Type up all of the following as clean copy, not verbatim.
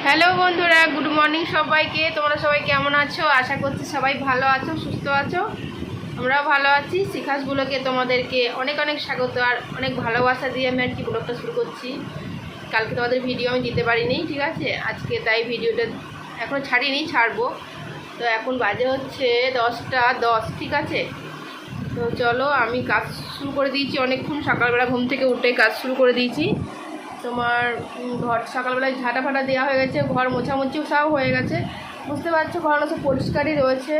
Hello বন্ধুরা, good morning সবাইকে। তোমরা সবাই কেমন আছো? আশা করছি সবাই ভালো আছো, সুস্থ আছো। আমরাও ভালো আছি। শিখাস ব্লগে তোমাদেরকে অনেক অনেক স্বাগত আর অনেক ভালোবাসা দিয়ে আমি আর কি ব্লগটা শুরু করছি। কালকে তোমাদের ভিডিও আমি দিতে পারিনি, ঠিক আছে? আজকে তাই ভিডিওটা এখনও ছাড়িনি, ছাড়বো। তো এখন বাজে হচ্ছে 10টা 10, ঠিক আছে? তো চলো, আমি কাজ শুরু করে দিয়েছি অনেকক্ষণ। সকালবেলা ঘুম থেকে উঠে কাজ শুরু করে দিয়েছি। তোমার ঘর সকালবেলায় ঝাঁটা ফাটা দেওয়া হয়ে গেছে, ঘর মোছামুছিও সব হয়ে গেছে। বুঝতে পারছো, ঘরটা সব পরিষ্কারই রয়েছে।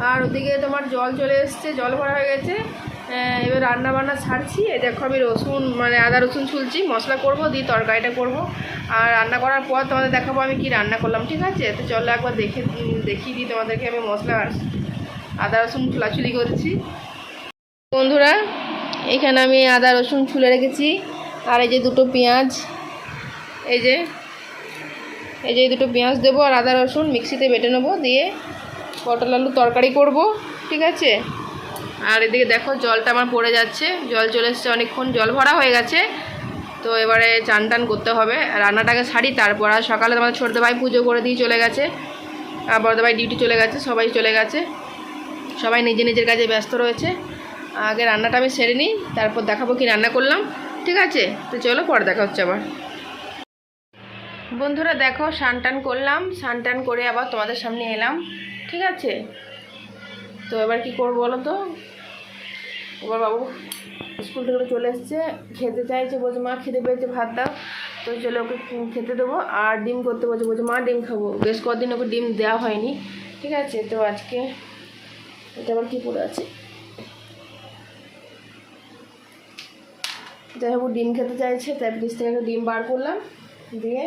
আর ওদিকে তোমার জল চলে এসছে, জল ভরা হয়ে গেছে। এবার রান্না বান্না ছাড়ছি। দেখো আমি রসুন আদা রসুন ছুলছি, মশলা করব, দিয়ে তরকারিটা করব। আর রান্না করার পর তোমাদের দেখাবো আমি কি রান্না করলাম, ঠিক আছে? তো চলো একবার দেখিয়ে দিই তোমাদেরকে। আমি মশলা আদা রসুন ছুলাছুলি করছি বন্ধুরা। এখানে আমি আদা রসুন ছুলে রেখেছি। আর এই যে দুটো পেঁয়াজ, এই যে দুটো পেঁয়াজ দেবো আর আদা রসুন মিক্সিতে বেটে নেবো, দিয়ে পটল আলু তরকারি করব, ঠিক আছে? আর এদিকে দেখো জলটা আমার পড়ে যাচ্ছে, জল চলে এসছে, অনেকক্ষণ জল ভরা হয়ে গেছে। তো এবারে চান টান করতে হবে, রান্নাটাকে ছাড়ি তারপর। আর সকালে তোমাদের ছোটো ভাই পুজো করে দিয়ে চলে গেছে, আর বড় ভাই ডিউটি চলে গেছে, সবাই চলে গেছে, সবাই নিজের নিজের কাজে ব্যস্ত রয়েছে। আগে রান্নাটা আমি সেরে নিই, তারপর দেখাবো কি রান্না করলাম, ঠিক আছে? তো চলো পরে দেখা হচ্ছে আবার। বন্ধুরা দেখো, স্নান টান করলাম, স্নান টান করে আবার তোমাদের সামনে এলাম, ঠিক আছে? তো এবার কি করবো বলো তো? এবার বাবু স্কুল থেকে চলে এসছে, খেতে চাইছে, বলছে মা খেতে পেয়েছে, ভাত দাও। তো চলে ওকে খেতে দেবো। আর ডিম করতে বলছে, বলছে মা ডিম খাবো। বেশ কদিন ওকে ডিম দেওয়া হয়নি, ঠিক আছে? তো আজকে এটা আবার কী পড়ে আছে, যাই হোক ডিম খেতে চাইছে, তাই ফ্রিজ থেকে একটা ডিম বার করলাম, দিয়ে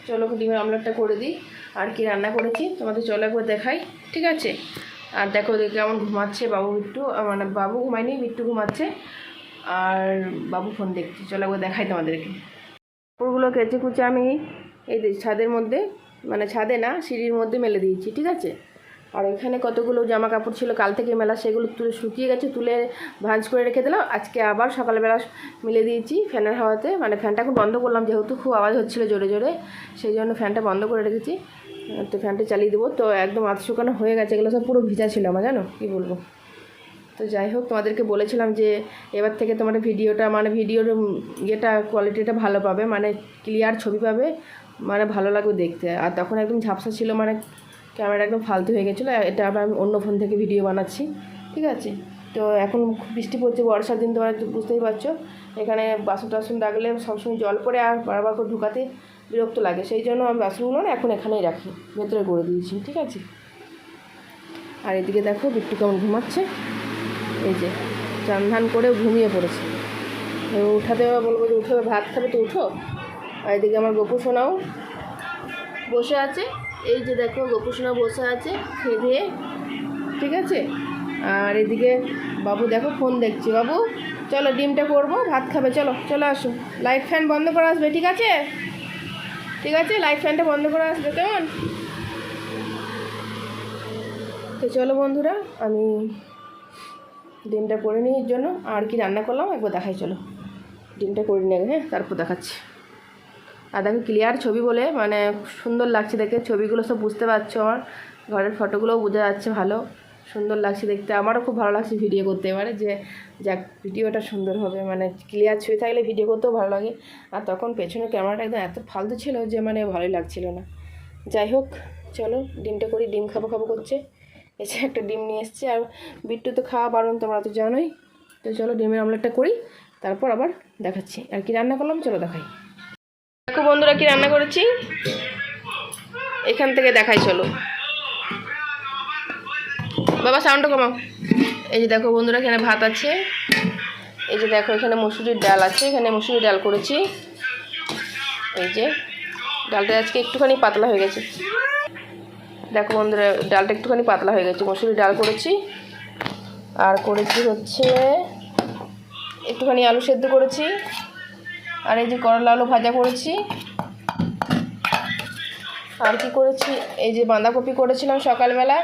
চলো ডিমের আমলেটটা করে দিই। আর কি রান্না করেছি তোমাদের চলো একবার দেখাই, ঠিক আছে? আর দেখো দেখে কেমন ঘুমাচ্ছে বাবু, বিট্টু বাবু ঘুমায়নি, বিট্টু ঘুমাচ্ছে, আর বাবু ফোন দেখছে। চলো একবার দেখাই তোমাদেরকে। কাপড়গুলো কেচে কুচে আমি এই ছাদের মধ্যে, ছাদে না, সিঁড়ির মধ্যে মেলে দিয়েছি, ঠিক আছে? আর এখানে কতগুলো জামা কাপড় ছিল কাল থেকে মেলা, সেগুলো তুলে শুকিয়ে গেছে, তুলে ভাঁজ করে রেখে দিলাম। আজকে আবার সকালবেলা মিলে দিয়েছি ফ্যানের হাওয়াতে। ফ্যানটা এখন বন্ধ করলাম, যেহেতু খুব আওয়াজ হচ্ছিলো জোরে জোরে, সেই জন্য ফ্যানটা বন্ধ করে রেখেছি। তো ফ্যানটা চালিয়ে দেবো। তো একদম আধ শুকানো হয়ে গেছে, এগুলো সব পুরো ভিজা ছিল আমার, জানো কী বলবো। তো যাই হোক, তোমাদেরকে বলেছিলাম যে এবার থেকে তোমার ভিডিওটা ভিডিওর ইয়েটা কোয়ালিটিটা ভালো পাবে, ক্লিয়ার ছবি পাবে, ভালো লাগবে দেখতে। আর তখন একদম ঝাপসা ছিল, ক্যামেরা একদম ফালতু হয়ে গেছিলো। এটা আবার আমি অন্য ফোন থেকে ভিডিও বানাচ্ছি, ঠিক আছে? তো এখন বৃষ্টি পড়ছে, বর্ষার দিন, তোমরা বুঝতেই পারছো। এখানে বাসন টাসন রাখলে সবসময় জল পড়ে আর বারবার করে ঢুকাতে বিরক্ত লাগে, সেই জন্য আমি বাসনগুলো এখন এখানেই রাখি, ভেতরে করে দিয়েছি, ঠিক আছে? আর এদিকে দেখো বিট্টু কেমন ঘুমাচ্ছে, এই যে চান ধান করে ঘুমিয়ে পড়েছে। উঠাতে বলবো যে উঠে ভাত খাবে তো উঠো। আর এদিকে আমার গোপু সোনাও বসে আছে, এই যে দেখো গোপু সোনা বসে আছে খেয়ে দিয়ে, ঠিক আছে? আর এদিকে বাবু দেখো ফোন দেখছে। বাবু চলো ডিমটা করবো, ভাত খাবে, চলো চলে আসো। লাইট ফ্যান বন্ধ করে আসবে, ঠিক আছে? ঠিক আছে, লাইট ফ্যানটা বন্ধ করে আসবে, কেমন? তো চলো বন্ধুরা, আমি ডিমটা করে নিই এর জন্য। আর কি রান্না করলাম একবার দেখাই, চলো ডিমটা করে নিয়ে, হ্যাঁ তারপর দেখাচ্ছি। আর দেখো ক্লিয়ার ছবি বলে সুন্দর লাগছে দেখে, ছবিগুলো সব বুঝতে পারছো, আমার ঘরের ফটোগুলোও বোঝা যাচ্ছে, ভালো সুন্দর লাগছে দেখতে। আমারও খুব ভালো লাগছে ভিডিও করতে, এবারে যে যাক ভিডিওটা সুন্দর হবে, ক্লিয়ার ছবি থাকলে ভিডিও করতেও ভালো লাগে। আর তখন পেছনে ক্যামেরাটা একদম এত ফালতু ছিল যে ভালোই লাগছিল না। যাই হোক চলো ডিমটা করি, ডিম খাবো খাবো করছে, এসে একটা ডিম নিয়ে এসছে। আর বিট্টু তো খাওয়া বারণ, তোমরা তো জানোই। তো চলো ডিমের আমলেটটা করি, তারপর আবার দেখাচ্ছি আর কি রান্না করলাম, চলো দেখাই। দেখো বন্ধুরা কি রান্না করেছি, এখান থেকে দেখাই, চলো। বাবা সাউন্ডটা কমাও। এই যে দেখো বন্ধুরা, এখানে ভাত আছে, এই যে দেখো এখানে মুসুরির ডাল আছে, এখানে মুসুরির ডাল করেছি। এই যে ডালটা আজকে একটুখানি পাতলা হয়ে গেছে, দেখো বন্ধুরা ডালটা একটুখানি পাতলা হয়ে গেছে, মুসুরির ডাল করেছি। আর করেছি হচ্ছে একটুখানি আলু সেদ্ধ করেছি। আর এই যে করলা আলু ভাজা করেছি। আর কি করেছি, এই যে বাঁধাকপি করেছিলাম সকালবেলা,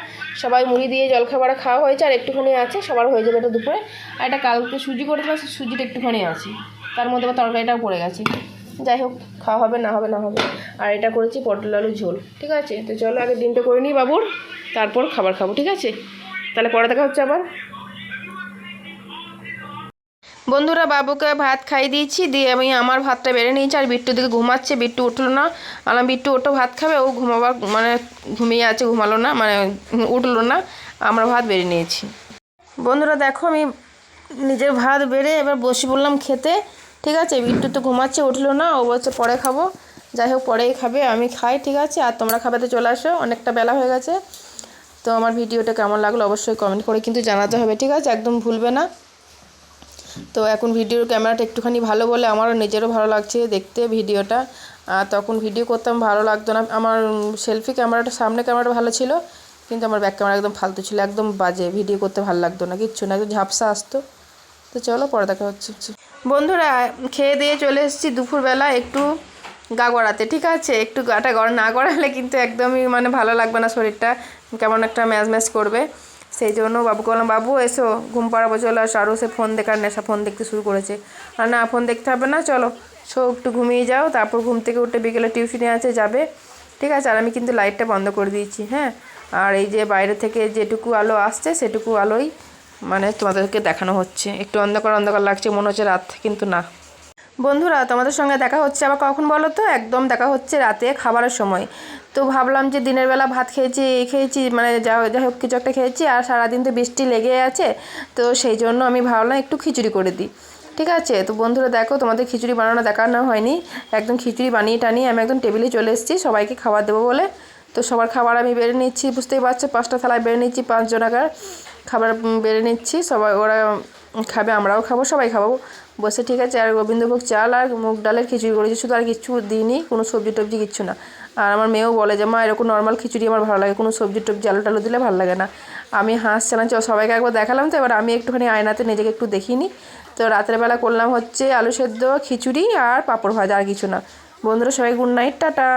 সবাই মুড়ি দিয়ে জলখাবার খাওয়া হয়েছে, আর একটুখানি আছে, সবার হয়ে যাবে এটা দুপুরে। আর এটা কালকে সুজি করেছিলাম, সুজিটা একটুখানি আছে, তার মধ্যে আবার তরকারিটাও পড়ে গেছে। যাই হোক, খাওয়া হবে না হবে না হবে। আর এটা করেছি পটল আলু ঝোল, ঠিক আছে। তো চলো আগে ডিমটা করে নিই বাবুর, তারপর খাবার খাবো, ঠিক আছে। তাহলে পরে দেখা হচ্ছে আবার। বন্ধুরা, বাবুকে ভাত খাইয়ে দিয়েছি, দিয়ে আমি আমার ভাতটা বেড়ে নিয়েছি। আর বিট্টুর দিকে ঘুমাচ্ছে, বিট্টু উঠলো না। আলাম বিট্টু ওটো ভাত খাবে, ও ঘুমাবার মানে ঘুমিয়ে আছে, ঘুমালো না, মানে উঠলো না। আমরা ভাত বেড়ে নিয়েছি। বন্ধুরা দেখো, আমি নিজের ভাত বেড়ে এবার বসে পড়লাম খেতে, ঠিক আছে। বিট্টু তো ঘুমাচ্ছে, উঠলো না, ও বলছে পরে খাবো। যাই হোক, পরেই খাবে, আমি খাই, ঠিক আছে। আর তোমরা খাবে তো চলে আসো, অনেকটা বেলা হয়ে গেছে। তো আমার ভিডিওটা কেমন লাগলো অবশ্যই কমেন্ট করে কিন্তু জানাতে হবে, ঠিক আছে, একদম ভুলবে না। তো এখন ভিডিওর ক্যামেরাটা একটুখানি ভালো বলে আমারও নিজেরও ভালো লাগছে দেখতে ভিডিওটা। আর তখন ভিডিও করতাম ভালো লাগতো না, আমার সেলফি ক্যামেরাটা, সামনে ক্যামেরাটা ভালো ছিল, কিন্তু আমার ব্যাক ক্যামেরা একদম ফালতু ছিল, একদম বাজে, ভিডিও করতে ভালো লাগতো না, কিচ্ছু না, একদম ঝাপসা আসতো। তো চলো পরে দেখা হচ্ছে। বন্ধুরা, খেয়ে দিয়ে চলে এসেছি দুপুরবেলা একটু গা গড়াতে, ঠিক আছে। একটু গাটা না গড়ালে কিন্তু একদমই মানে ভালো লাগবে না, শরীরটা কেমন একটা ম্যাজ ম্যাজ করবে। সেই জন্য বাবুকে বললাম, বাবু এসো ঘুম পাড়াবো, চলো আসো। আরও সে ফোন দেখার নেশা, ফোন দেখতে শুরু করেছে। আর না, ফোন দেখতে হবে না, চলো একটু ঘুমিয়ে যাও, তারপর ঘুম থেকে উঠে বিকেলে টিউশনে আছে যাবে, ঠিক আছে। আর আমি কিন্তু লাইটটা বন্ধ করে দিয়েছি, হ্যাঁ। আর এই যে বাইরে থেকে যেটুকু আলো আসছে সেটুকু আলোই মানে তোমাদেরকে দেখানো হচ্ছে। একটু অন্ধকার অন্ধকার লাগছে, মনে হচ্ছে রাত, কিন্তু না। বন্ধুরা, তোমাদের সঙ্গে দেখা হচ্ছে আবার কখন বলো তো? একদম দেখা হচ্ছে রাতে খাবারের সময়। তো ভাবলাম যে দিনের বেলা ভাত খেয়েছি মানে যাই হোক কিছু একটা খেয়েছি, আর সারাদিন তো বৃষ্টি লেগে আছে, তো সেই জন্য আমি ভাবলাম একটু খিচুড়ি করে দিই, ঠিক আছে। তো বন্ধুরা দেখো, তোমাদের খিচুড়ি বানানো দেখানো হয়নি, একদম খিচুড়ি বানিয়ে টানিয়ে আমি একদম টেবিলে চলে এসেছি সবাইকে খাবার দেবো বলে। তো সবার খাবার আমি বেড়ে নিচ্ছি, বুঝতেই পারছো, 5টা থালায় বেড়ে নিচ্ছি, 5 জনাকার খাবার বেড়ে নিচ্ছি। সবাই ওরা খাবে, আমরাও খাবো, সবাই খাবো বসে, ঠিক আছে। আর গোবিন্দভোগ চাল আর মুগ ডালের খিচুড়ি করেছি, শুধু আর কিচ্ছু দিইনি, কোনো সবজি টবজি কিচ্ছু না। আর আমার মেয়েও বলে যে মা এরকম নর্মাল খিচুড়ি আমার ভালো লাগে, কোনো সবজি টবজি আলু টালু দিলে ভালো লাগে না। আমি হাসছিলাম, সবাইকে একবার দেখালাম, তো এবার আমি একটুখানি আয়নাতে নিজেকে একটু দেখিনি। তো রাতের বেলা করলাম হচ্ছে আলু সেদ্ধ, খিচুড়ি আর পাঁপড় ভাজা, আর কিছু না। বন্ধুরা সবাই গুড নাইট, টাটা।